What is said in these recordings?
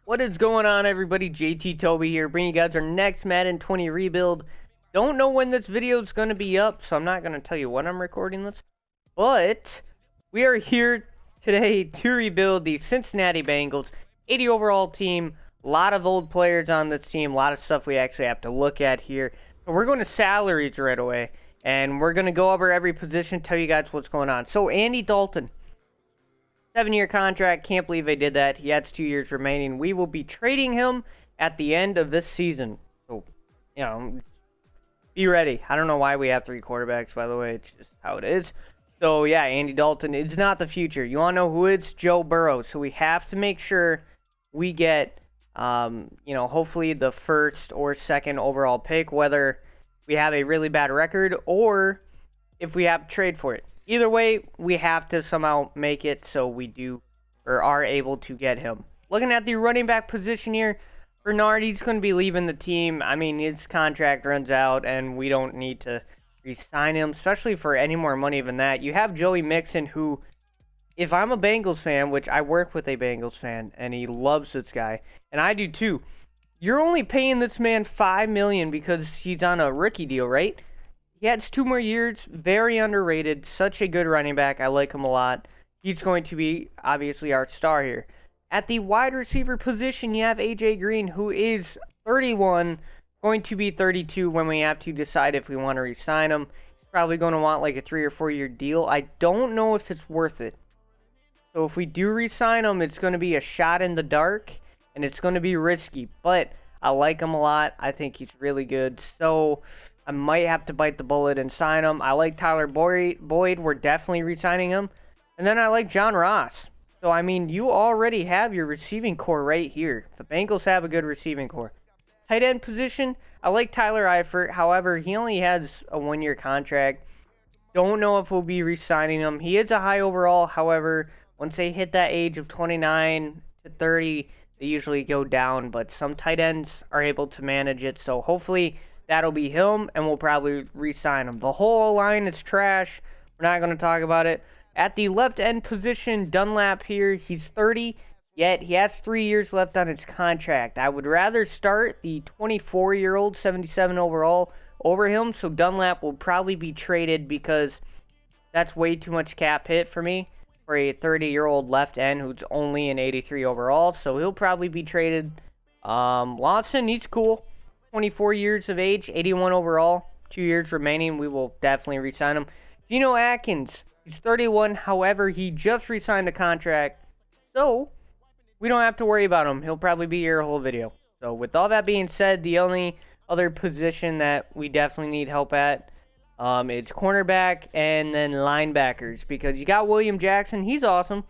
What is going on, everybody? JT Toby here, bringing you guys our next Madden 20 rebuild. Don't know when this video is going to be up, so I'm not going to tell you when I'm recording this. But we are here today to rebuild the Cincinnati Bengals 80 overall team. A lot of old players on this team, a lot of stuff we actually have to look at here. So we're going to salaries right away, and we're going to go over every position, tell you guys what's going on. So Andy Dalton. 7-year contract. Can't believe they did that. He has 2 years remaining. We will be trading him at the end of this season. So, be ready. I don't know why we have 3 quarterbacks, by the way. It's just how it is. So, yeah, Andy Dalton is not the future. You want to know who it's? Joe Burrow. So, we have to make sure we get, hopefully the first or second overall pick, whether we have a really bad record or if we have to trade for it. Either way, we have to somehow make it so we do or are able to get him. Looking at the running back position here, Bernard, he's going to be leaving the team. I mean, his contract runs out, and we don't need to re-sign him, especially for any more money than that. You have Joey Mixon, who, if I'm a Bengals fan, which I work with a Bengals fan, and he loves this guy, and I do too, you're only paying this man $5 million because he's on a rookie deal, right? He has 2 more years, very underrated, such a good running back. I like him a lot. He's going to be, obviously, our star here. At the wide receiver position, you have A.J. Green, who is 31, going to be 32 when we have to decide if we want to re-sign him. He's probably going to want like a 3 or 4 year deal. I don't know if it's worth it. So if we do re-sign him, it's going to be a shot in the dark, and it's going to be risky. But I like him a lot. I think he's really good. So I might have to bite the bullet and sign him. I like Tyler Boyd. We're definitely re-signing him. And then I like John Ross. So, I mean, you already have your receiving core right here. The Bengals have a good receiving core. Tight end position, I like Tyler Eifert. However, he only has a 1-year contract. Don't know if we'll be re-signing him. He is a high overall. However, once they hit that age of 29 to 30, they usually go down. But some tight ends are able to manage it. So, hopefully that'll be him, and we'll probably re-sign him. The whole line is trash. We're not going to talk about it. At the left end position, Dunlap here, he's 30, yet he has 3 years left on his contract. I would rather start the 24-year-old, 77 overall, over him, so Dunlap will probably be traded because that's way too much cap hit for me for a 30-year-old left end who's only an 83 overall, so he'll probably be traded. Lawson, he's cool. 24 years of age, 81 overall, 2 years remaining. We will definitely re-sign him. Geno Atkins, he's 31. However, he just re-signed a contract, so we don't have to worry about him. He'll probably be here a whole video. So with all that being said, the only other position that we definitely need help at is cornerback and then linebackers, because you got William Jackson. He's awesome.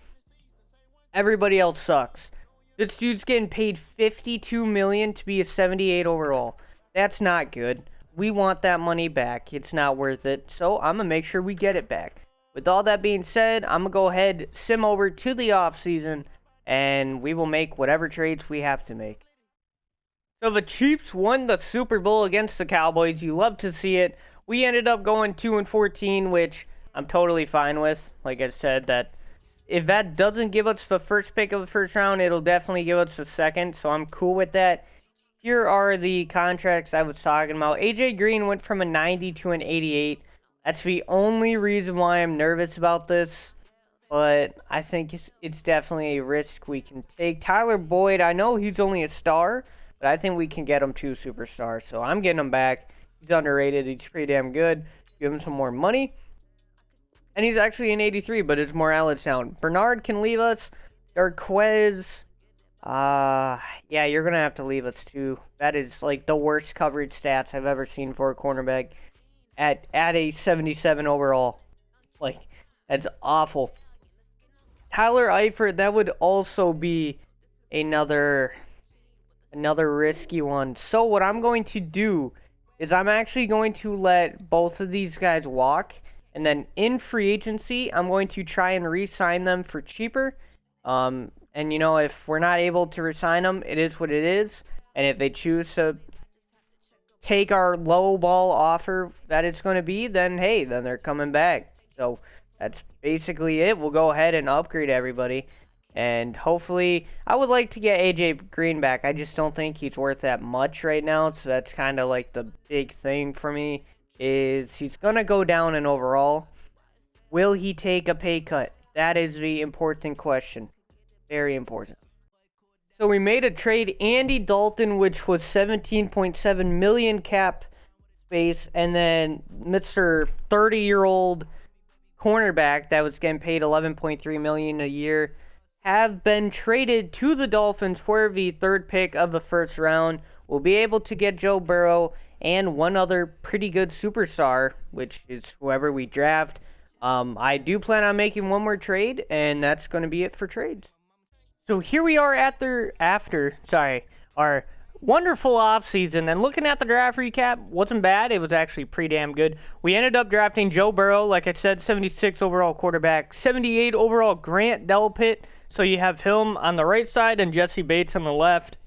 Everybody else sucks. This dude's getting paid $52 million to be a 78 overall. That's not good. We want that money back. It's not worth it. So I'm going to make sure we get it back. With all that being said, I'm going to go ahead, sim over to the offseason, and we will make whatever trades we have to make. So the Chiefs won the Super Bowl against the Cowboys. You love to see it. We ended up going 2-14, which I'm totally fine with. Like I said, that if that doesn't give us the first pick of the first round, it'll definitely give us the second, so I'm cool with that. Here are the contracts I was talking about. A.J. Green went from a 90 to an 88. That's the only reason why I'm nervous about this, but I think it's definitely a risk we can take. Tyler Boyd, I know he's only a star, but I think we can get him to superstar, so I'm getting him back. He's underrated. He's pretty damn good. Give him some more money. And he's actually an 83, but his morale is down. Bernard can leave us. Darquez, yeah, you're going to have to leave us too. That is like the worst coverage stats I've ever seen for a cornerback at a 77 overall. Like, that's awful. Tyler Eifert, that would also be another risky one. So what I'm going to do is I'm actually going to let both of these guys walk. And then in free agency, I'm going to try and re-sign them for cheaper. And, if we're not able to re-sign them, it is what it is. And if they choose to take our low ball offer that it's going to be, then, hey, then they're coming back. So that's basically it. We'll go ahead and upgrade everybody. And hopefully, I would like to get AJ Green back. I just don't think he's worth that much right now. So that's kind of like the big thing for me, is he's going to go down in overall. Will he take a pay cut? That is the important question. Very important. So we made a trade, Andy Dalton, which was 17.7 million cap space, and then Mr. 30-year-old cornerback that was getting paid 11.3 million a year have been traded to the Dolphins for the third pick of the first round. We'll be able to get Joe Burrow and one other pretty good superstar, which is whoever we draft. I do plan on making one more trade, and that's going to be it for trades. So here we are after our wonderful offseason, and looking at the draft recap, wasn't bad. It was actually pretty damn good. We ended up drafting Joe Burrow, like I said, 76 overall quarterback, 78 overall Grant Delpit. So you have him on the right side and Jesse Bates on the left.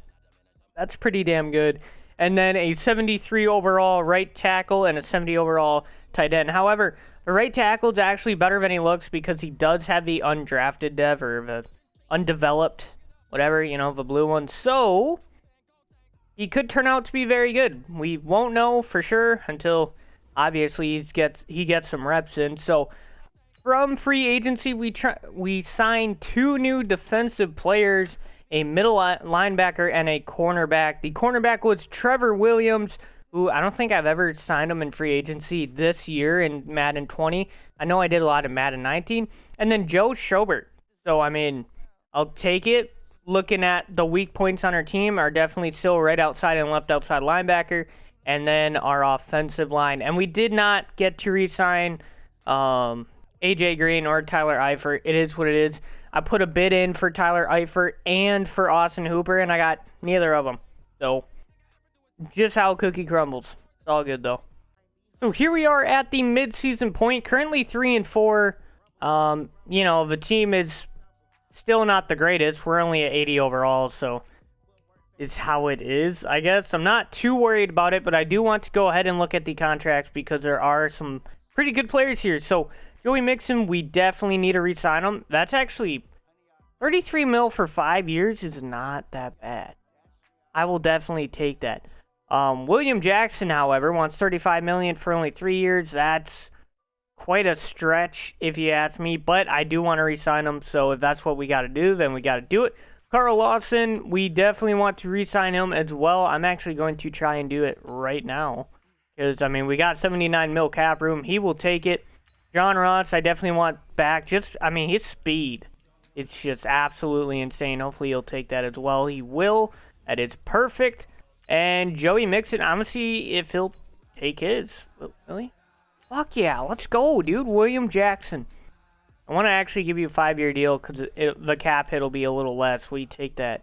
That's pretty damn good. And then a 73 overall right tackle and a 70 overall tight end. However, the right tackle is actually better than he looks because he does have the undrafted dev, or the undeveloped, whatever, the blue one. So he could turn out to be very good. We won't know for sure until obviously he gets some reps in. So from free agency, we signed 2 new defensive players, a middle linebacker and a cornerback. The cornerback was Trevor Williams, who I don't think I've ever signed him in free agency this year in Madden 20. I know I did a lot in Madden 19. And then Joe Schobert. So, I'll take it. Looking at the weak points on our team are definitely still right outside and left outside linebacker, and then our offensive line. And we did not get to re-sign AJ Green or Tyler Eifert. It is what it is. I put a bid in for Tyler Eifert and for Austin Hooper, and I got neither of them. So, just how cookie crumbles. It's all good, though. So here we are at the mid-season point, currently 3-4. The team is still not the greatest. We're only at 80 overall, so it's how it is, I guess. I'm not too worried about it, but I do want to go ahead and look at the contracts because there are some pretty good players here. So Joey Mixon, we definitely need to re-sign him. That's actually 33 mil for 5 years is not that bad. I will definitely take that. William Jackson, however, wants 35 million for only 3 years. That's quite a stretch, if you ask me, but I do want to re-sign him, so if that's what we got to do, then we got to do it. Carl Lawson, we definitely want to re-sign him as well. I'm actually going to try and do it right now, because, we got 79 mil cap room. He will take it. John Ross, I definitely want back. His speed, it's just absolutely insane. Hopefully he'll take that as well. He will. That is perfect. And Joey Mixon, I'm going to see if he'll take his. Really? Fuck yeah, let's go, dude. William Jackson. I want to actually give you a 5-year deal because the cap hit will be a little less. Will you take that?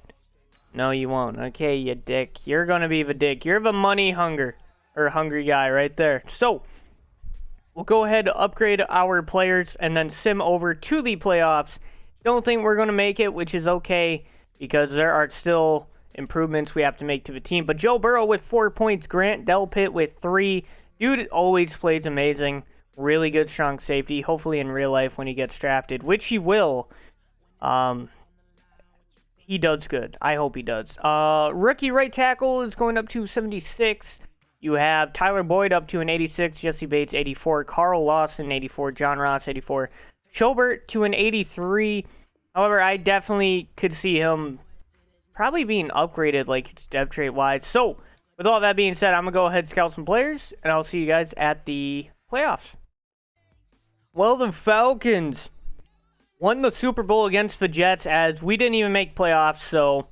No, you won't. Okay, you dick. You're going to be the dick. You're the money hungry guy right there. So, we'll go ahead and upgrade our players and then sim over to the playoffs. Don't think we're going to make it, which is okay because there are still improvements we have to make to the team. But Joe Burrow with 4 points. Grant Delpit with 3. Dude always plays amazing. Really good strong safety. Hopefully in real life when he gets drafted, which he will. He does good. I hope he does. Rookie right tackle is going up to 76. You have Tyler Boyd up to an 86. Jesse Bates 84. Carl Lawson 84. John Ross 84. Schobert to an 83. However, I definitely could see him probably being upgraded like depth trait wise. So with all that being said, I'm going to go ahead and scout some players, and I'll see you guys at the playoffs. Well, the Falcons won the Super Bowl against the Jets as we didn't even make playoffs, so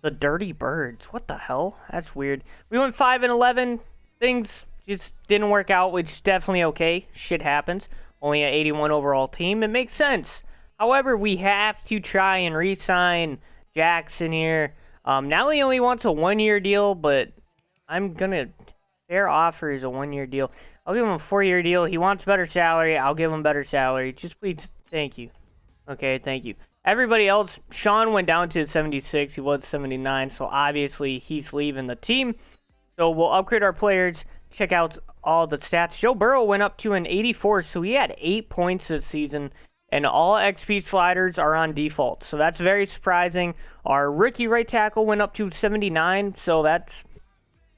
the Dirty Birds. What the hell? That's weird. We went 5-11. Things just didn't work out, which is definitely okay. Shit happens. Only an 81 overall team. It makes sense. However, we have to try and re-sign Jackson here. Now he only wants a 1-year deal, but I'm going to fair offer is a 1-year deal. I'll give him a 4-year deal. He wants better salary. I'll give him better salary. Just please, thank you. Okay, thank you. Everybody else, Sean went down to 76. He was 79, so obviously he's leaving the team. So we'll upgrade our players, check out all the stats. Joe Burrow went up to an 84, so he had 8 points this season. and all XP sliders are on default. So that's very surprising. Our rookie right tackle went up to 79, so that's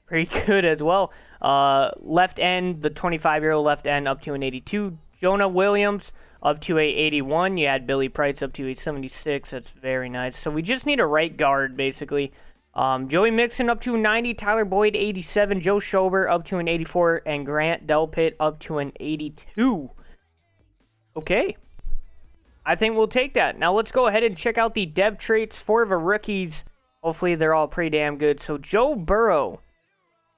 pretty good as well. Left end, the 25-year-old left end up to an 82. Jonah Williams up to a 81. You had Billy Price up to a 76. That's very nice. So we just need a right guard, basically. Joey Mixon up to a 90. Tyler Boyd, 87. Joe Schobert up to an 84. And Grant Delpit up to an 82. Okay. I think we'll take that. Now let's go ahead and check out the dev traits for the rookies. Hopefully they're all pretty damn good. So Joe Burrow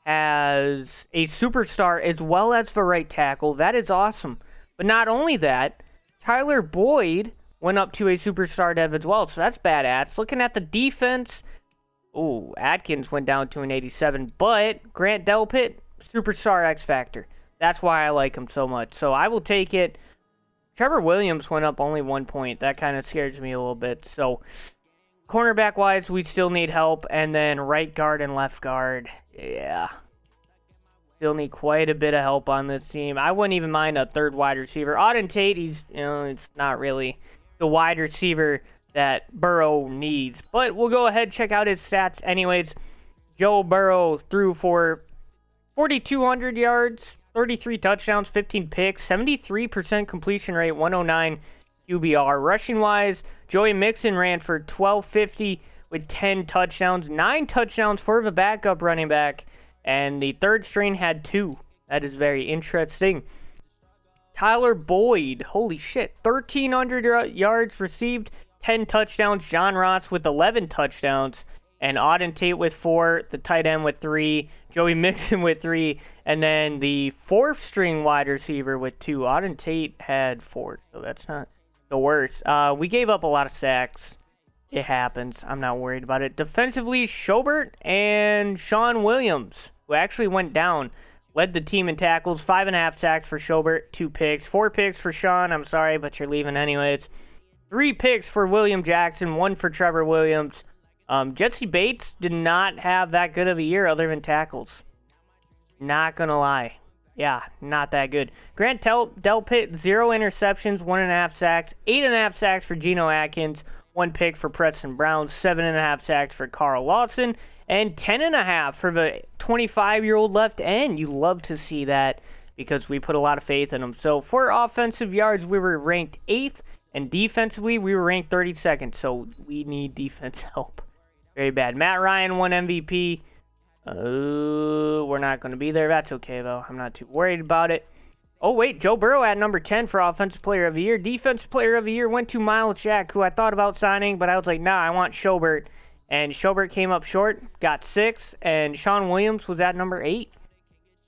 has a superstar as well as the right tackle. That is awesome. But not only that, Tyler Boyd went up to a superstar dev as well. So that's badass. Looking at the defense, ooh, Atkins went down to an 87. But Grant Delpit, superstar X Factor. That's why I like him so much. So I will take it. Trevor Williams went up only 1 point. That kind of scares me a little bit. So cornerback-wise, we still need help. And then right guard and left guard, yeah. Still need quite a bit of help on this team. I wouldn't even mind a third wide receiver. Auden Tate, he's, it's not really the wide receiver that Burrow needs. But we'll go ahead and check out his stats anyways. Joe Burrow threw for 4,200 yards, 33 touchdowns, 15 picks, 73% completion rate, 109 QBR. Rushing-wise, Joey Mixon ran for 1,250 with 10 touchdowns, 9 touchdowns for the backup running back, and the third string had 2. That is very interesting. Tyler Boyd, holy shit, 1,300 yards received, 10 touchdowns. John Ross with 11 touchdowns, and Auden Tate with 4, the tight end with 3, Joey Mixon with 3, and then the fourth string wide receiver with 2. Auden Tate had 4, so that's not the worst. We gave up a lot of sacks. It happens. I'm not worried about it. Defensively, Schobert and Sean Williams, who actually went down, led the team in tackles. 5.5 sacks for Schobert, 2 picks. 4 picks for Sean. I'm sorry, but you're leaving anyways. 3 picks for William Jackson, 1 for Trevor Williams. Jesse Bates did not have that good of a year other than tackles. Not gonna lie. Yeah, not that good. Grant Delpit, 0 interceptions, 1.5 sacks. 8.5 sacks for Geno Atkins. 1 pick for Preston Brown. 7.5 sacks for Carl Lawson. And 10.5 for the 25-year-old left end. You love to see that because we put a lot of faith in him. So for offensive yards, we were ranked 8th. And defensively, we were ranked 32nd. So we need defense help. Very bad. Matt Ryan won MVP. We're not going to be there. That's okay, though. I'm not too worried about it. Oh, wait. Joe Burrow at number 10 for Offensive Player of the Year. Defensive Player of the Year went to Miles Jack, who I thought about signing, but I was like, nah, I want Schobert. And Schobert came up short, got 6, and Sean Williams was at number 8.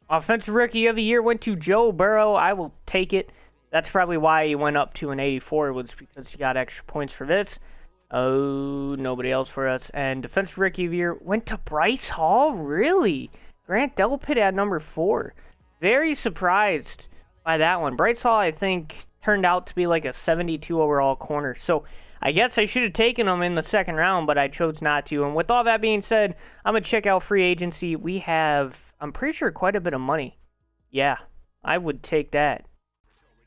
Offensive Rookie of the Year went to Joe Burrow. I will take it. That's probably why he went up to an 84, was because he got extra points for this. Oh, nobody else for us. And Defensive Rookie of the Year went to Bryce Hall? Really? Grant Delpit at number 4. Very surprised by that one. Bryce Hall, I think, turned out to be like a 72 overall corner. So I guess I should have taken him in the second round, but I chose not to. And with all that being said, I'm going to check out free agency. We have, I'm pretty sure, quite a bit of money. Yeah, I would take that.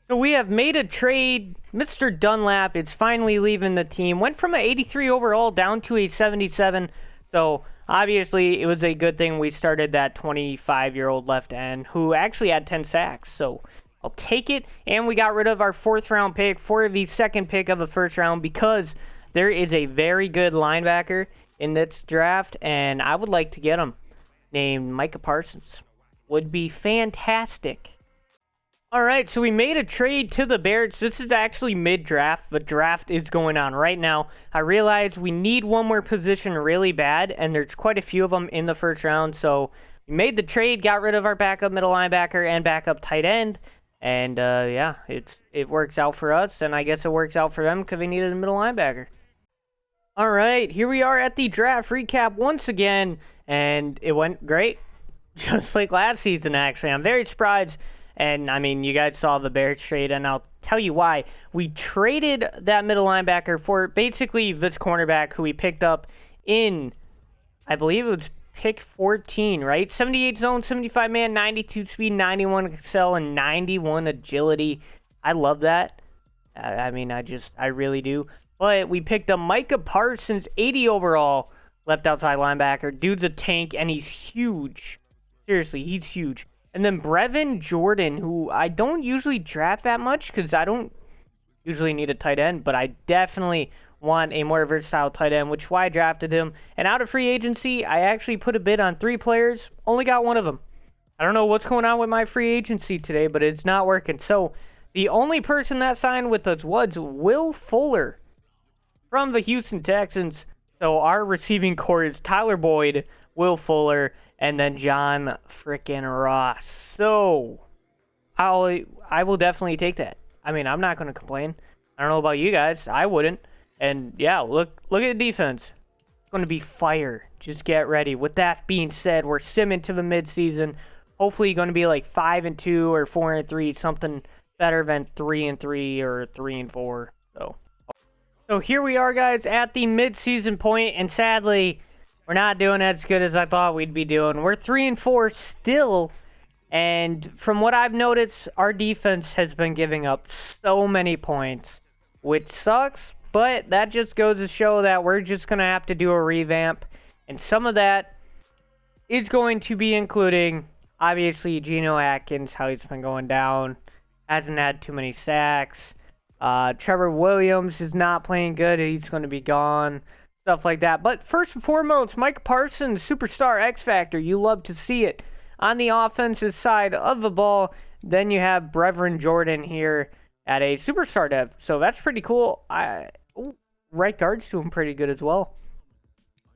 So we have made a trade. Mr. Dunlap is finally leaving the team. Went from an 83 overall down to a 77. So obviously it was a good thing we started that 25-year-old left end who actually had 10 sacks. So I'll take it. And we got rid of our 4th round pick for the 2nd pick of the 1st round because there is a very good linebacker in this draft. And I would like to get him, named Micah Parsons. Would be fantastic. Alright, so we made a trade to the Bears. This is actually mid-draft. The draft is going on right now. I realize we need one more position really bad, and there's quite a few of them in the 1st round. So we made the trade, got rid of our backup middle linebacker and backup tight end. And yeah, it works out for us, and I guess it works out for them because they needed a middle linebacker. Alright, here we are at the draft recap once again, and it went great. Just like last season, actually. I'm very surprised. And, I mean, you guys saw the Bears trade, and I'll tell you why. We traded that middle linebacker for basically this cornerback who we picked up in, I believe it was pick 14, right? 78 zone, 75 man, 92 speed, 91 excel, and 91 agility. I love that. I mean, I really do. But we picked up Micah Parsons, 80 overall, left outside linebacker. Dude's a tank, and he's huge. Seriously, he's huge. And then Brevin Jordan, who I don't usually draft that much because I don't usually need a tight end, but I definitely want a more versatile tight end, which is why I drafted him. And out of free agency, I actually put a bid on 3 players, only got one of them. I don't know what's going on with my free agency today, but it's not working. So the only person that signed with us was Will Fuller from the Houston Texans. So our receiving core is Tyler Boyd, Will Fuller, and then John frickin' Ross. So I will definitely take that. I mean, I'm not going to complain. I don't know about you guys. I wouldn't. And yeah, look at the defense. It's going to be fire. Just get ready. With that being said, we're simming to the midseason. Hopefully going to be like 5-2 or 4-3, something better than 3-3 or 3-4. So here we are, guys, at the midseason point, and sadly, we're not doing as good as I thought we'd be doing. We're 3-4 still, and from what I've noticed, our defense has been giving up so many points, which sucks, but that just goes to show that we're just going to have to do a revamp, and some of that is going to be including, obviously, Geno Atkins, how he's been going down, hasn't had too many sacks. Trevor Williams is not playing good. He's going to be gone. Stuff like that. But first and foremost, Mike Parsons, superstar X Factor. You love to see it. On the offensive side of the ball, then you have Brevin Jordan here at a superstar depth. So that's pretty cool. Right guard's doing pretty good as well.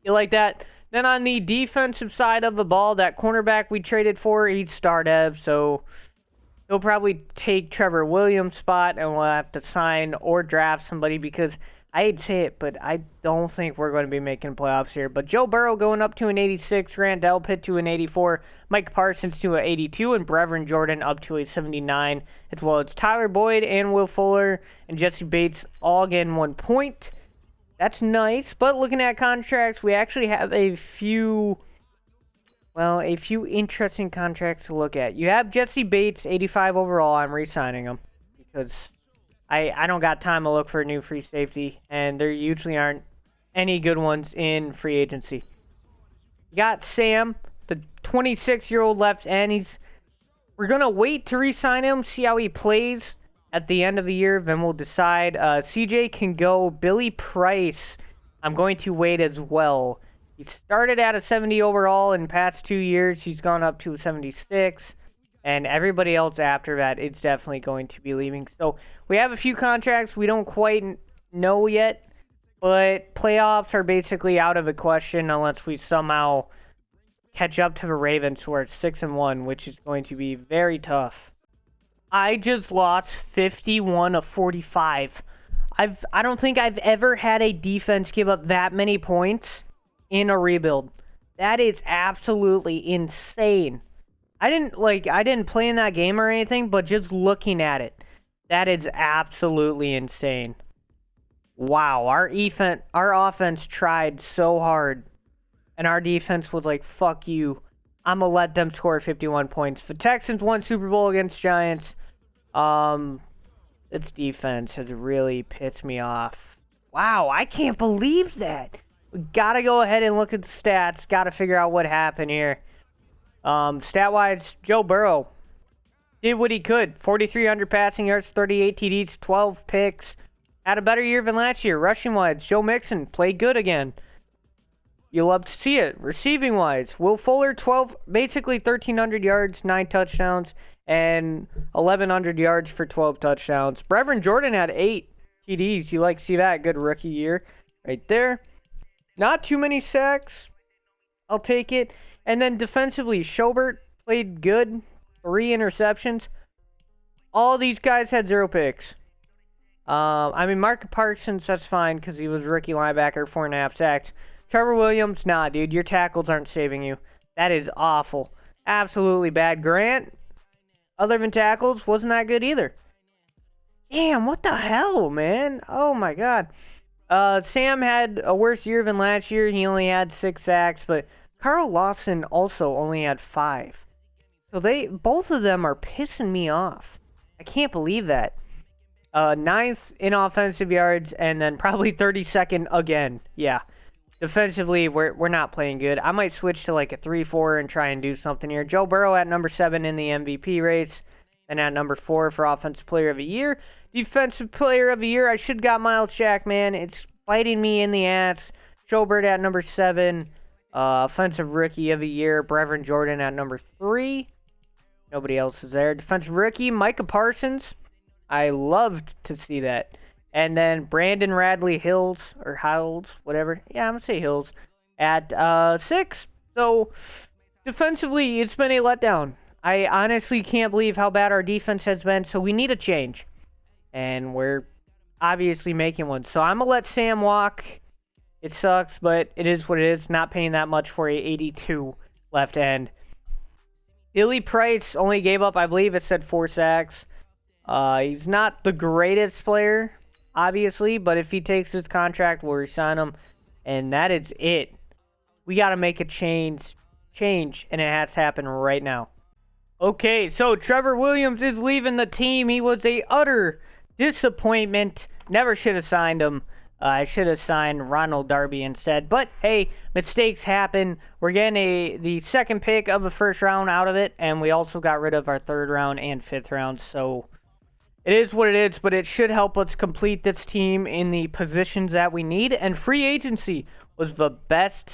You like that? Then on the defensive side of the ball, that cornerback we traded for, he's star dev. So he'll probably take Trevor Williams' spot, and we'll have to sign or draft somebody because I hate to say it, but I don't think we're going to be making playoffs here. But Joe Burrow going up to an 86, Randall Pitt to an 84, Mike Parsons to an 82, and Brevin Jordan up to a 79, as well as Tyler Boyd and Will Fuller and Jesse Bates all getting 1 point. That's nice, but looking at contracts, we actually have a few interesting contracts to look at. You have Jesse Bates, 85 overall. I'm re-signing him because I don't got time to look for a new free safety, and there usually aren't any good ones in free agency. You got Sam, the 26-year-old left end. We're going to wait to re-sign him, see how he plays at the end of the year, then we'll decide. CJ can go. Billy Price, I'm going to wait as well. He started at a 70 overall in the past 2 years. He's gone up to a 76. And everybody else after that is definitely going to be leaving. So we have a few contracts we don't quite know yet. But playoffs are basically out of the question unless we somehow catch up to the Ravens, who are 6-1, which is going to be very tough. I just lost 51 of 45. I don't think I've ever had a defense give up that many points in a rebuild. That is absolutely insane. I didn't play in that game or anything, but just looking at it, that is absolutely insane. Wow, our offense tried so hard, and our defense was like, fuck you. I'm going to let them score 51 points. The Texans won Super Bowl against Giants. This defense has really pissed me off. Wow, I can't believe that. We got to go ahead and look at the stats. Got to figure out what happened here. Stat-wise, Joe Burrow did what he could. 4,300 passing yards, 38 TDs, 12 picks. Had a better year than last year. Rushing-wise, Joe Mixon played good again. You love to see it. Receiving-wise, Will Fuller, basically 1,300 yards, 9 touchdowns, and 1,100 yards for 12 touchdowns. Brevin Jordan had 8 TDs. You like to see that. Good rookie year right there. Not too many sacks. I'll take it. And then defensively, Schobert played good. 3 interceptions. All these guys had 0 picks. Mark Parsons, that's fine because he was rookie linebacker, 4.5 sacks. Trevor Williams, nah, dude, your tackles aren't saving you. That is awful. Absolutely bad. Grant, other than tackles, wasn't that good either. Damn, what the hell, man? Oh, my God. Sam had a worse year than last year. He only had 6 sacks, but Carl Lawson also only had 5. So both of them are pissing me off. I can't believe that. ninth in offensive yards, and then probably 32nd again. Yeah. Defensively, we're not playing good. I might switch to like a 3-4 and try and do something here. Joe Burrow at number 7 in the MVP race, and at number 4 for Offensive Player of the Year. Defensive Player of the Year, I should got Miles Jack, man. It's biting me in the ass. Schobert at number 7. Offensive Rookie of the Year, Brevin Jordan at number 3. Nobody else is there. Defensive Rookie, Micah Parsons. I loved to see that. And then Brandon Radley Hills, or Hills, whatever. Yeah, I'm going to say Hills, at 6. So, defensively, it's been a letdown. I honestly can't believe how bad our defense has been, so we need a change. And we're obviously making one. So, I'm going to let Sam walk. It sucks, but it is what it is. Not paying that much for a 82 left end. Billy Price only gave up, I believe it said 4 sacks. He's not the greatest player, obviously, but if he takes his contract, we'll resign him, and that is it. We got to make a change, and it has to happen right now. Okay, so Trevor Williams is leaving the team. He was a utter disappointment. Never should have signed him. I should have signed Ronald Darby instead, but hey, mistakes happen. We're getting the second pick of the first round out of it, and we also got rid of our 3rd round and 5th round, so it is what it is, but it should help us complete this team in the positions that we need. And free agency was the best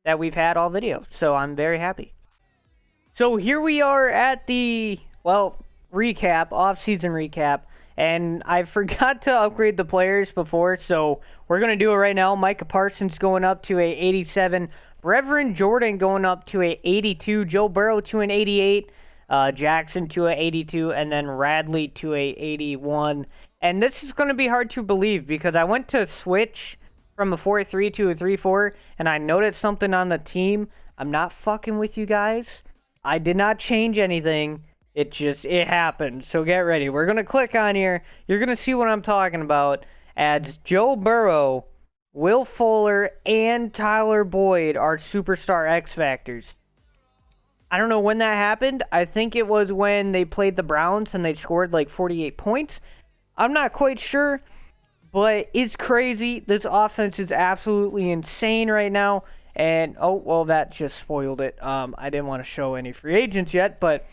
that we've had all video, so I'm very happy. So here we are at the, recap, off-season recap. And I forgot to upgrade the players before, so we're going to do it right now. Micah Parsons going up to a 87. Brevin Jordan going up to a 82. Joe Burrow to an 88. Jackson to a 82, and then Radley to a 81. And this is going to be hard to believe because I went to switch from a 4-3 to a 3-4, and I noticed something on the team. I'm not fucking with you guys. I did not change anything. It happened. So get ready. We're going to click on here. You're going to see what I'm talking about. Adds Joe Burrow, Will Fuller, and Tyler Boyd are superstar X Factors. I don't know when that happened. I think it was when they played the Browns and they scored like 48 points. I'm not quite sure, but it's crazy. This offense is absolutely insane right now. And, that just spoiled it. I didn't want to show any free agents yet, but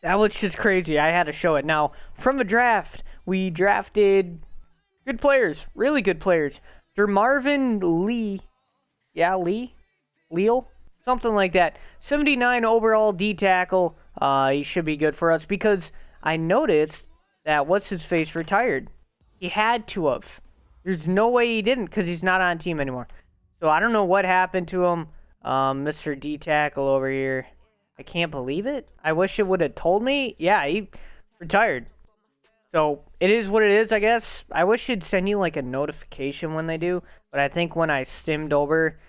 that was just crazy. I had to show it. Now, from the draft, we drafted good players, really good players. Dermarvin Lee. Yeah, Leal? Something like that. 79 overall D tackle. He should be good for us because I noticed that what's-his-face retired. He had to have. There's no way he didn't because he's not on team anymore. So I don't know what happened to him. Mr. D tackle over here. I can't believe it. I wish it would have told me. Yeah, he retired. So, it is what it is, I guess. I wish it'd send you, like, a notification when they do. But I think when I stimmed over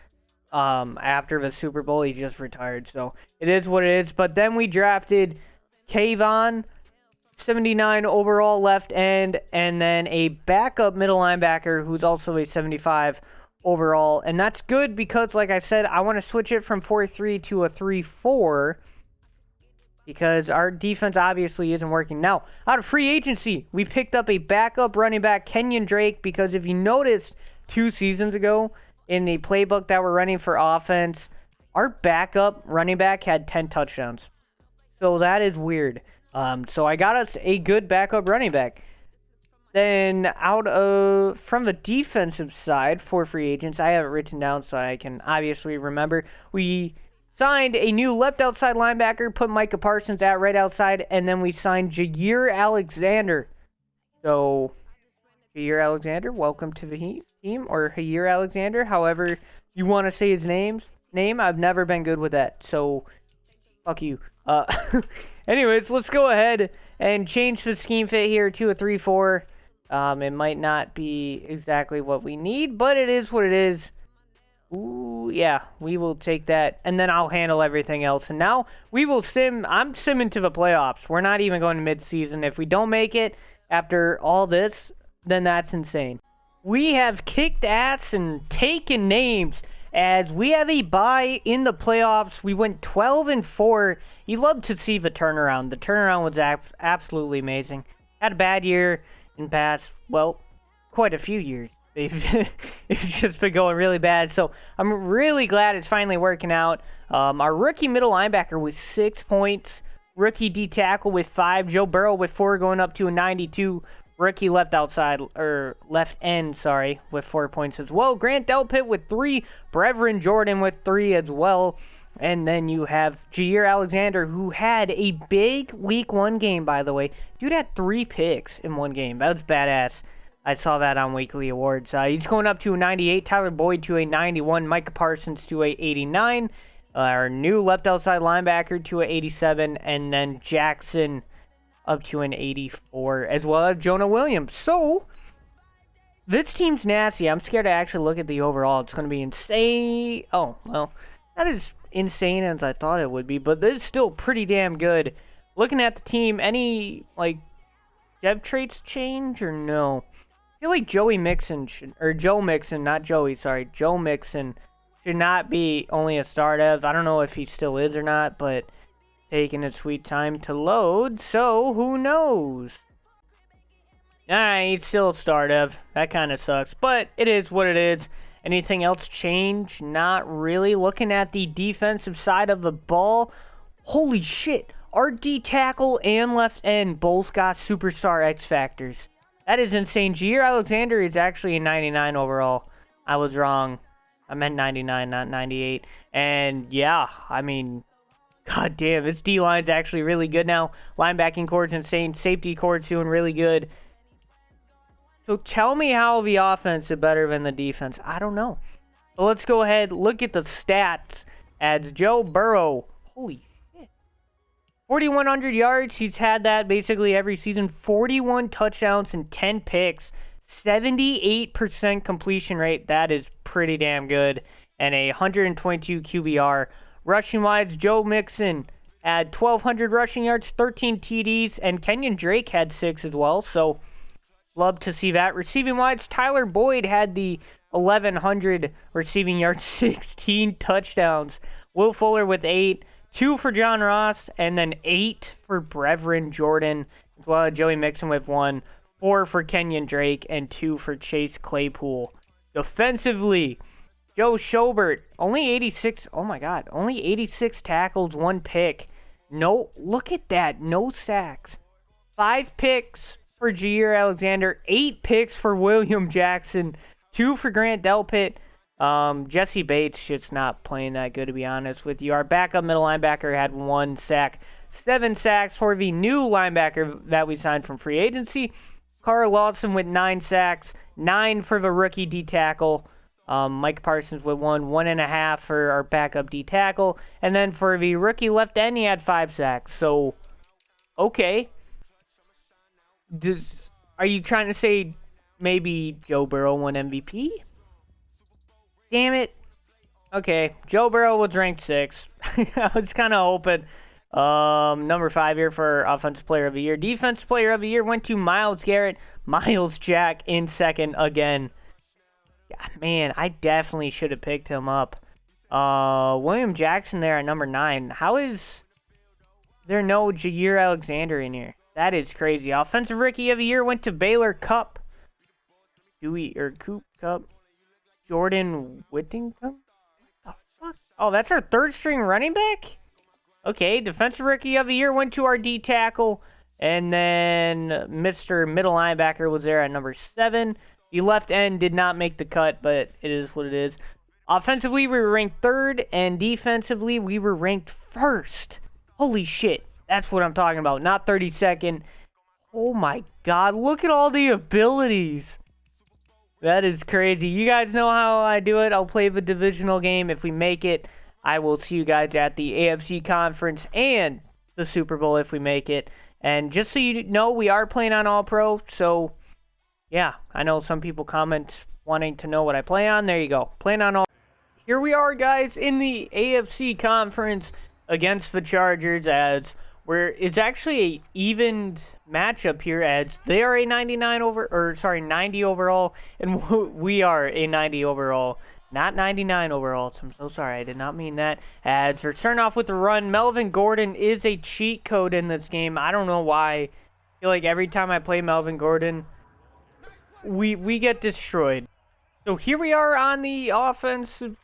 after the Super Bowl, he just retired. So, it is what it is. But then we drafted Kayvon, 79 overall left end, and then a backup middle linebacker who's also a 75 overall, and that's good because, like I said, I want to switch it from 4-3 to a 3-4 because our defense obviously isn't working. Now, out of free agency, we picked up a backup running back, Kenyon Drake, because if you noticed 2 seasons ago in the playbook that we're running for offense, our backup running back had 10 touchdowns. So that is weird. So I got us a good backup running back. Then from the defensive side for free agents, I have it written down so I can obviously remember. We signed a new left outside linebacker, put Micah Parsons at right outside, and then we signed Jair Alexander. So, Jair Alexander, welcome to the team, or Jair Alexander, however you want to say his name. I've never been good with that, so fuck you. Anyways, let's go ahead and change the scheme fit here to a 3-4. It might not be exactly what we need, but it is what it is. Ooh, yeah, we will take that, and then I'll handle everything else. And now we will I'm simming to the playoffs. We're not even going to mid-season. If we don't make it after all this, then that's insane. We have kicked ass and taken names as we have a bye in the playoffs. We went 12-4. You love to see the turnaround. The turnaround was absolutely amazing. had a bad year in past, well, quite a few years. It's just been going really bad. So I'm really glad it's finally working out. Our rookie middle linebacker with 6 points. Rookie D tackle with 5. Joe Burrow with 4, going up to a 92. Rookie left end, with 4 points as well. Grant Delpit with 3. Brevin Jordan with 3 as well. And then you have Jair Alexander, who had a big week 1 game, by the way. Dude had 3 picks in 1 game. That was badass. I saw that on Weekly Awards. He's going up to a 98. Tyler Boyd to a 91. Micah Parsons to a 89. Our new left outside linebacker to an 87. And then Jackson up to an 84, as well as Jonah Williams. So, this team's nasty. I'm scared to actually look at the overall. It's going to be insane. Oh, well, not as insane as I thought it would be, but this is still pretty damn good. Looking at the team, any, dev traits change or no? I feel like Joe Mixon, should not be only a star dev. I don't know if he still is or not, but taking its sweet time to load, so who knows? He's still a star dev. That kind of sucks, but it is what it is. Anything else change? Not really. Looking at the defensive side of the ball, holy shit, our D tackle and left end both got superstar X factors. That is insane. Jair Alexander is actually a 99 overall. I was wrong. I meant 99, not 98. And yeah, I mean, god damn, this D-line's actually really good now. Linebacking core's insane. Safety core's doing really good. So tell me how the offense is better than the defense. I don't know. So let's go ahead, look at the stats. As Joe Burrow, holy shit, 4,100 yards. He's had that basically every season. 41 touchdowns and 10 picks. 78% completion rate. That is pretty damn good. And a 122 QBR. Rushing wise, Joe Mixon had 1,200 rushing yards, 13 TDs, and Kenyon Drake had 6 as well. So, love to see that. Receiving wise, Tyler Boyd had the 1,100 receiving yards, 16 touchdowns. Will Fuller with 8, 2 for John Ross, and then 8 for Brevin Jordan, as well as Joey Mixon with 1, 4 for Kenyon Drake, and 2 for Chase Claypool. Defensively, Joe Schobert, only 86, oh my god, only 86 tackles, 1 pick. No, look at that, no sacks. 5 picks for Jair Alexander, 8 picks for William Jackson, 2 for Grant Delpit. Jesse Bates just not playing that good, to be honest with you. Our backup middle linebacker had 1 sack. 7 sacks for the new linebacker that we signed from free agency. Carl Lawson with 9 sacks, 9 for the rookie D tackle. Mike Parsons with 1.5 for our backup D tackle. And then for the rookie left end, he had 5 sacks. So, okay. Are you trying to say maybe Joe Burrow won MVP? Damn it. Okay, Joe Burrow was ranked 6. I was kind of hoping. Number 5 here for Offensive Player of the Year. Defensive Player of the Year went to Myles Garrett. Myles Jack in second again. Yeah, man, I definitely should have picked him up. William Jackson there at number 9. How is there no Jair Alexander in here? That is crazy. Offensive Rookie of the Year went to Baylor Cup. Coop Cup. Jordan Whittington? What the fuck? Oh, that's our 3rd string running back? Okay, Defensive Rookie of the Year went to our D tackle. And then Mr. Middle Linebacker was there at number 7. The left end did not make the cut, but it is what it is. Offensively, we were ranked 3rd, and defensively, we were ranked 1st. Holy shit. That's what I'm talking about. Not 32nd. Oh my god, look at all the abilities. That is crazy. You guys know how I do it. I'll play the divisional game. If we make it, I will see you guys at the AFC Conference and the Super Bowl if we make it. And just so you know, we are playing on All-Pro, so yeah, I know some people comment wanting to know what I play on. There you go. Playing on all. Here we are, guys, in the AFC Conference against the Chargers, as it's actually a evened matchup here, as they are a 90 overall, and we are a 90 overall. Not 99 overall. So I'm so sorry. I did not mean that. As we're starting off with the run, Melvin Gordon is a cheat code in this game. I don't know why feel like every time I play Melvin Gordon, we get destroyed. So here we are on the offensive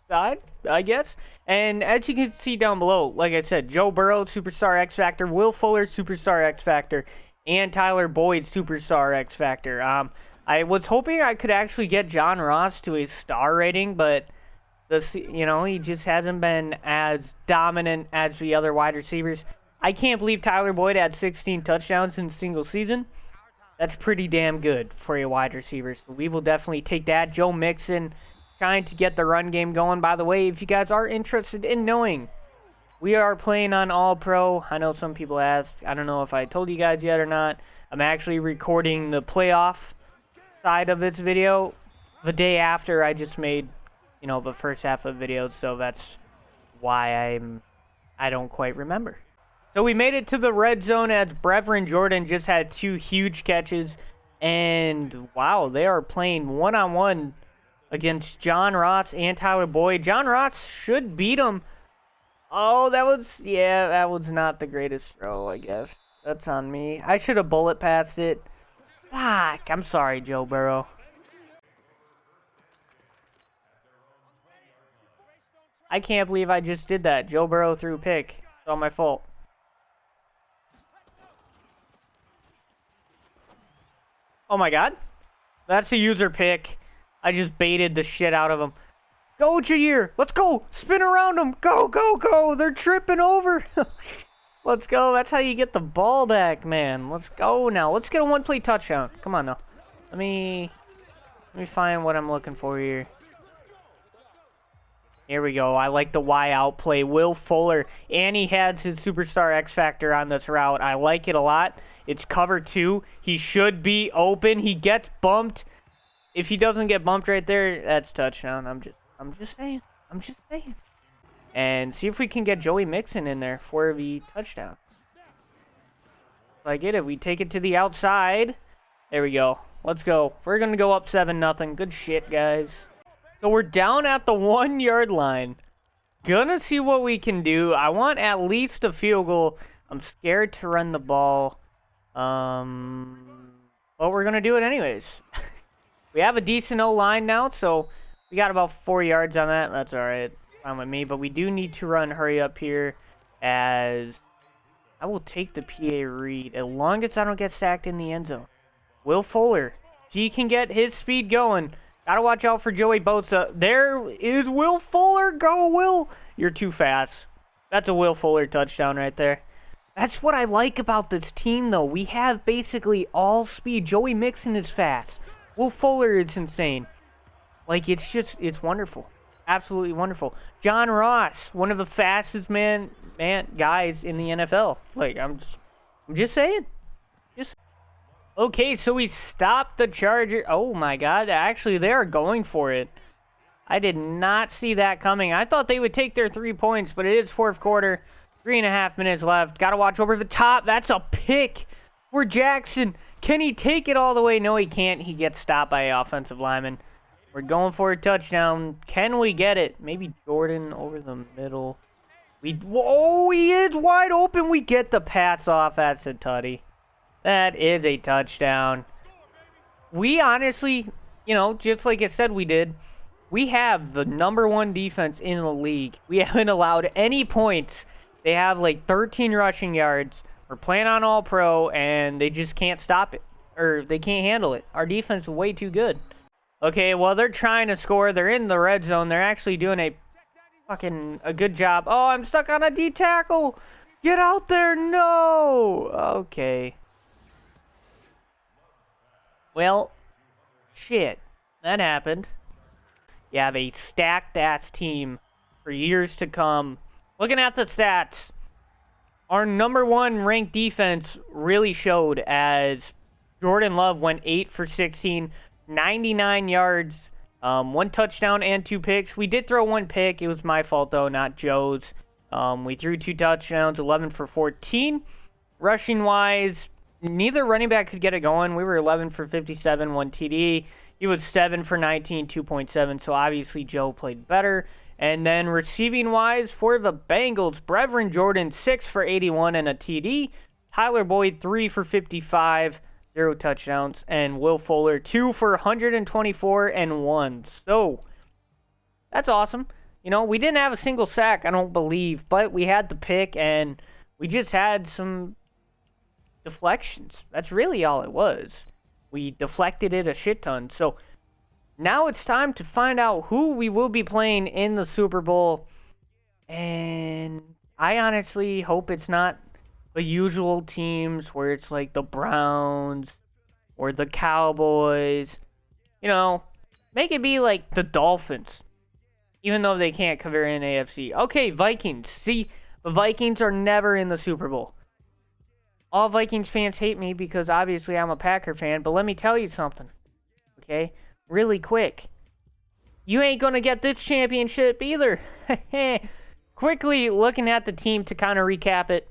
side, I guess. And as you can see down below, like I said, Joe Burrow, Superstar X Factor, Will Fuller, Superstar X Factor, and Tyler Boyd, Superstar X Factor. I was hoping I could actually get John Ross to a star rating, but he just hasn't been as dominant as the other wide receivers. I can't believe Tyler Boyd had 16 touchdowns in a single season. That's pretty damn good for a wide receiver. So we will definitely take that. Joe Mixon trying to get the run game going. By the way, if you guys are interested in knowing, we are playing on All-Pro. I know some people asked. I don't know if I told you guys yet or not. I'm actually recording the playoff side of this video the day after I just made, the first half of the video. So that's why I don't quite remember. So we made it to the red zone as Brevin Jordan just had 2 huge catches. And, wow, they are playing one-on-one against John Ross and Tyler Boyd. John Ross should beat him. Oh, that was not the greatest throw, I guess. That's on me. I should have bullet passed it. Fuck, I'm sorry, Joe Burrow. I can't believe I just did that. Joe Burrow threw a pick. It's all my fault. Oh my god. That's a user pick. I just baited the shit out of him. Go, Jair. Let's go. Spin around them. Go, go, go. They're tripping over. Let's go. That's how you get the ball back, man. Let's go now. Let's get a one-play touchdown. Come on now. Let me find what I'm looking for here. Here we go. I like the Y out play. Will Fuller. And he has his Superstar X Factor on this route. I like it a lot. It's cover 2. He should be open. He gets bumped. If he doesn't get bumped right there, that's touchdown. I'm just saying. And see if we can get Joey Mixon in there for the touchdown. If I get it, we take it to the outside. There we go. Let's go. We're going to go up 7-0. Good shit, guys. So we're down at the 1-yard line. Gonna see what we can do. I want at least a field goal. I'm scared to run the ball. But we're gonna do it anyways. We have a decent O-line now, so we got about 4 yards on that. That's alright. Fine with me. But we do need to run hurry up here, as I will take the PA read as long as I don't get sacked in the end zone. Will Fuller. He can get his speed going. Gotta watch out for Joey Bosa. There is Will Fuller. Go, Will. You're too fast. That's a Will Fuller touchdown right there. That's what I like about this team, though. We have basically all speed. Joey Mixon is fast. Will Fuller is insane. Like, it's wonderful. Absolutely wonderful. John Ross, one of the fastest guys in the NFL. Like, I'm just saying. Okay, so we stopped the Charger. Oh my god, actually they are going for it. I did not see that coming. I thought they would take their 3 points, but it is fourth quarter. 3.5 minutes left. Gotta watch over the top. That's a pick for Jackson. Can he take it all the way? No, he can't. He gets stopped by an offensive lineman. We're going for a touchdown. Can we get it? Maybe Jordan over the middle. Oh, he is wide open. We get the pass off. That's a tutty. That is a touchdown. We honestly, just like I said we did, we have the #1 defense in the league. We haven't allowed any points. They have like 13 rushing yards. We're playing on All-Pro, and they just can't stop it. Or they can't handle it. Our defense is way too good. Okay, well, they're trying to score. They're in the red zone. They're actually doing a good job. Oh, I'm stuck on a D tackle. Get out there. No. Okay. Well, shit. That happened. Yeah, they stacked that team for years to come. Looking at the stats, our #1 ranked defense really showed, as Jordan Love went 8 for 16, 99 yards, 1 touchdown and 2 picks. We did throw 1 pick. It was my fault, though, not Joe's. We threw 2 touchdowns, 11 for 14. Rushing-wise, neither running back could get it going. We were 11 for 57, 1 TD. He was 7 for 19, 2.7, so obviously Joe played better. And then receiving-wise, for the Bengals, Brevin Jordan, 6 for 81 and a TD. Tyler Boyd, 3 for 55, 0 touchdowns. And Will Fuller, 2 for 124 and 1. So, that's awesome. You know, we didn't have a single sack, I don't believe. But we had the pick, and we just had some deflections. That's really all it was. We deflected it a shit ton. So, now it's time to find out who we will be playing in the Super Bowl. And I honestly hope it's not the usual teams where it's like the Browns or the Cowboys. You know, make it be like the Dolphins, even though they can't cover in AFC. Okay, Vikings. See, the Vikings are never in the Super Bowl. All Vikings fans hate me because obviously I'm a Packer fan, but let me tell you something, okay? Really quick. You ain't gonna get this championship either. Quickly looking at the team to kind of recap it.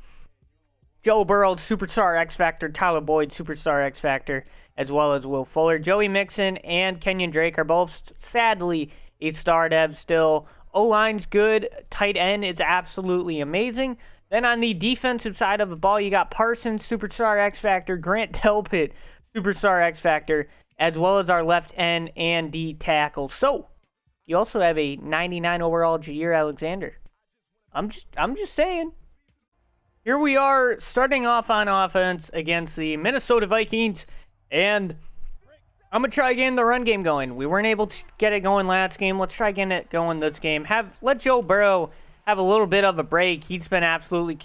Joe Burrow, Superstar X Factor. Tyler Boyd, Superstar X Factor. As well as Will Fuller. Joey Mixon and Kenyon Drake are both, sadly, a star dev still. O-line's good. Tight end is absolutely amazing. Then on the defensive side of the ball, you got Parsons, Superstar X Factor. Grant Delpit, Superstar X Factor. As well as our left end and D tackle. So, you also have a 99 overall Jair Alexander. I'm just saying. Here we are starting off on offense against the Minnesota Vikings, and I'm going to try getting the run game going. We weren't able to get it going last game. Let's try getting it going this game. Let Joe Burrow have a little bit of a break. He's been absolutely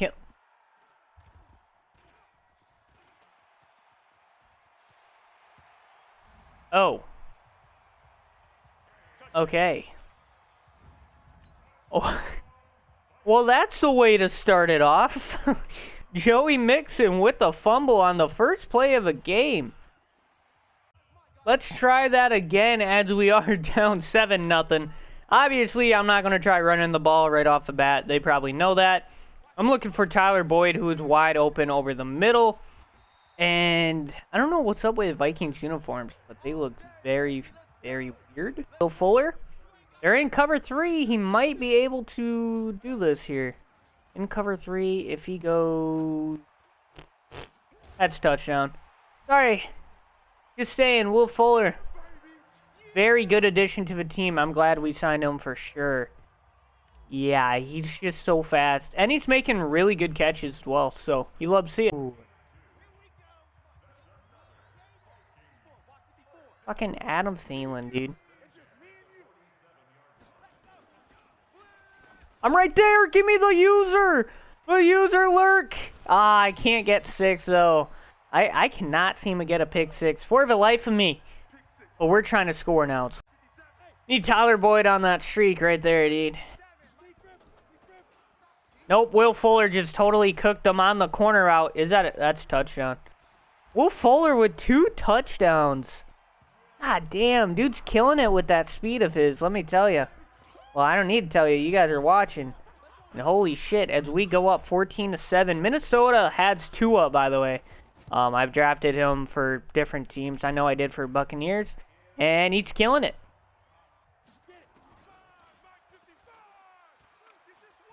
Oh. Okay. Oh. Well, that's the way to start it off. Joey Mixon with a fumble on the first play of a game. Let's try that again as we are down 7-0. Obviously, I'm not going to try running the ball right off the bat. They probably know that. I'm looking for Tyler Boyd, who is wide open over the middle. And I don't know what's up with Vikings uniforms, but they look very, very weird. Will Fuller, they're in cover 3. He might be able to do this here. In cover 3, if he goes... That's touchdown. Sorry. Just saying, Will Fuller. Very good addition to the team. I'm glad we signed him for sure. Yeah, he's just so fast. And he's making really good catches as well, so you love to see it. Ooh. Fucking Adam Thielen, dude. I'm right there! Give me the user! The user lurk! Ah, I can't get 6, though. I cannot seem to get a pick 6 for the life of me. But we're trying to score now. Need Tyler Boyd on that streak right there, dude. Nope, Will Fuller just totally cooked them on the corner route. That's touchdown. Will Fuller with 2 touchdowns. God damn, dude's killing it with that speed of his, let me tell you. Well, I don't need to tell you, you guys are watching. And holy shit, as we go up 14-7. Minnesota has Tua, by the way. I've drafted him for different teams. I know I did for Buccaneers. And he's killing it.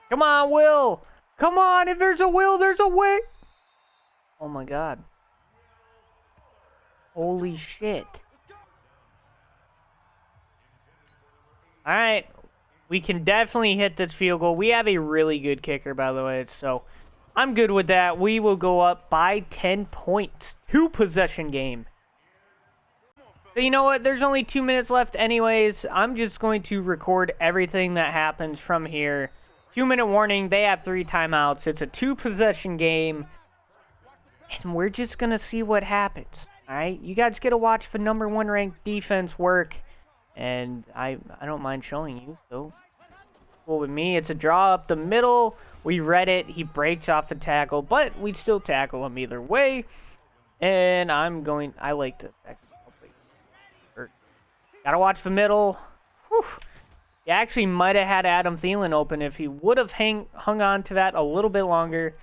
Come on, Will. Come on, if there's a will, there's a way. Oh my god. Holy shit. Alright. We can definitely hit this field goal. We have a really good kicker, by the way, so I'm good with that. We will go up by 10 points. 2-possession game. So you know what? There's only 2 minutes left anyways. I'm just going to record everything that happens from here. 2-minute warning. They have 3 timeouts. It's a 2-possession game. And we're just going to see what happens. Alright? You guys get to watch the #1 ranked defense work. And I don't mind showing you, so cool with me. It's a draw up the middle. We read it. He breaks off the tackle, but we still tackle him either way. And I like to gotta watch the middle. Whew. He actually might have had Adam Thielen open if he would have hung on to that a little bit longer.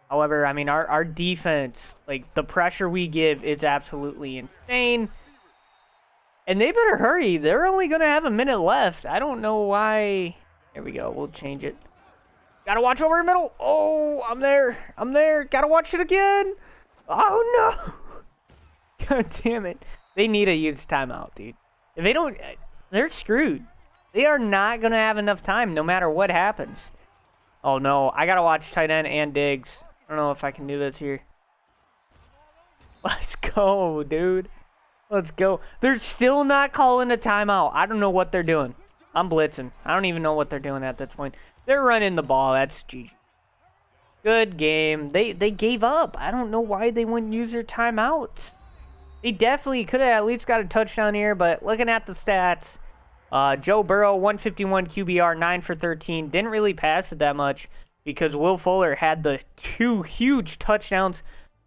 However, I mean, our defense, like, the pressure we give is absolutely insane. And they better hurry. They're only going to have a minute left. I don't know why. There we go. We'll change it. Gotta watch over the middle. Oh, I'm there. I'm there. Gotta watch it again. Oh, no. God damn it. They need to use timeout, dude. If they don't, they're screwed. They are not going to have enough time no matter what happens. Oh, no. I gotta watch tight end and Diggs. I don't know if I can do this here. Let's go, dude. Let's go. They're still not calling a timeout. I don't know what they're doing. I'm blitzing. I don't even know what they're doing at this point. They're running the ball. That's GG. Good game. They gave up. I don't know why they wouldn't use their timeouts. They definitely could have at least got a touchdown here, but looking at the stats, Joe Burrow, 151 QBR, 9 for 13. Didn't really pass it that much because Will Fuller had the 2 huge touchdowns.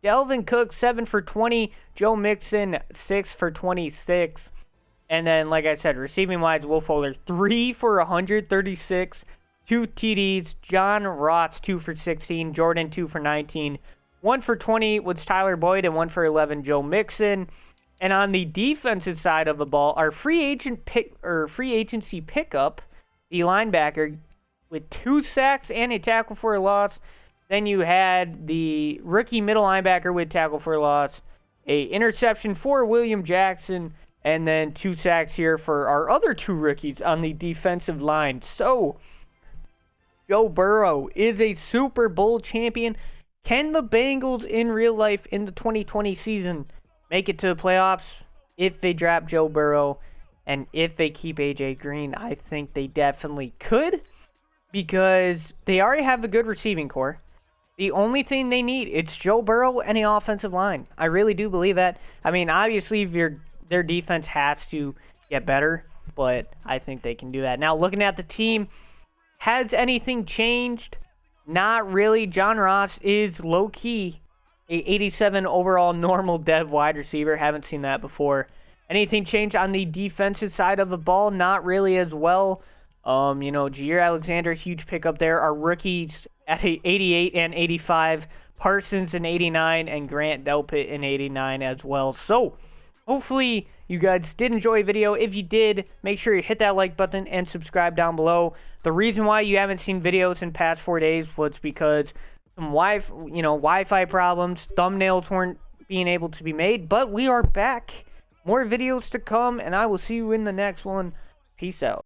Delvin Cook, 7 for 20. Joe Mixon, 6 for 26. And then, like I said, receiving-wise, Will Fuller, 3 for 136. 2 TDs. John Ross, 2 for 16. Jordan, 2 for 19. 1 for 20 was Tyler Boyd, and 1 for 11, Joe Mixon. And on the defensive side of the ball, our free agency pickup, the linebacker, with 2 sacks and a tackle for a loss. Then you had the rookie middle linebacker with tackle for a loss, a interception for William Jackson, and then 2 sacks here for our other 2 rookies on the defensive line. So, Joe Burrow is a Super Bowl champion. Can the Bengals in real life in the 2020 season make it to the playoffs if they draft Joe Burrow and if they keep AJ Green? I think they definitely could because they already have a good receiving core. The only thing they need, it's Joe Burrow and the offensive line. I really do believe that. I mean, obviously, their defense has to get better, but I think they can do that. Now, looking at the team, has anything changed? Not really. John Ross is low-key a 87 overall normal dev wide receiver. Haven't seen that before. Anything changed on the defensive side of the ball? Not really as well. Jair Alexander, huge pickup there. Our rookies at 88 and 85. Parsons in 89 and Grant Delpit in 89 as well. So, hopefully you guys did enjoy the video. If you did, make sure you hit that like button and subscribe down below. The reason why you haven't seen videos in past 4 days was because some Wi-Fi problems, thumbnails weren't being able to be made, but we are back. More videos to come, and I will see you in the next one. Peace out.